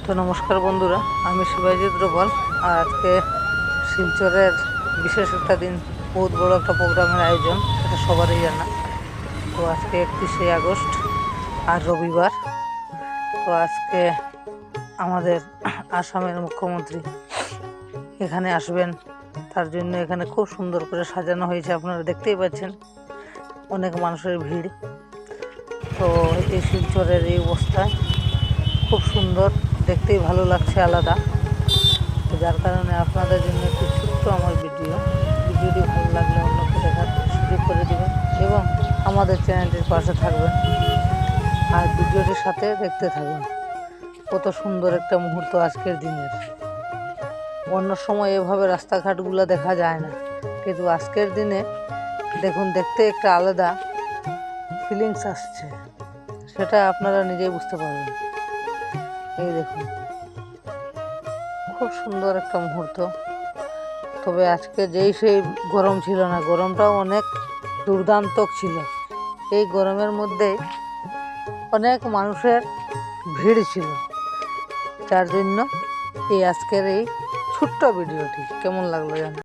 তো নমস্কার বন্ধুরা, আমি শিবাজিৎ রোবল। আর আজকে শিলচরের বিশেষ একটা দিন, বহুত বড় একটা প্রোগ্রামের আয়োজন, এটা সবারই জানা। তো আজকে 31শে আগস্ট আর রবিবার। তো আজকে আমাদের আসামের মুখ্যমন্ত্রী এখানে আসবেন, তার জন্য এখানে খুব সুন্দর করে সাজানো হয়েছে, আপনারা দেখতেই পাচ্ছেন। অনেক মানুষের ভিড়। তো এই শিলচরের এই অবস্থায় খুব সুন্দর, দেখতেই ভালো লাগছে, আলাদা। তো যার কারণে আপনাদের জন্য একটি ছোট্ট আমার ভিডিওটি ভালো লাগলে অন্যকে দেখার সুযোগ করে দেবেন এবং আমাদের চ্যানেলটির পাশে থাকবেন আর ভিডিওটির সাথে দেখতে থাকবেন। কত সুন্দর একটা মুহূর্ত আজকের দিনের। অন্য সময় এভাবে রাস্তাঘাটগুলো দেখা যায় না, কিন্তু আজকের দিনে দেখুন, দেখতে একটা আলাদা ফিলিংস আসছে, সেটা আপনারা নিজেই বুঝতে পারবেন। এই দেখুন, খুব সুন্দর একটা মুহূর্ত। তবে আজকে সেই গরম ছিল না, গরমটাও অনেক দুর্দান্ত ছিল। এই গরমের মধ্যে অনেক মানুষের ভিড় ছিল, যার জন্য এই আজকের এই ছোট্ট ভিডিওটি কেমন লাগলো জানেন।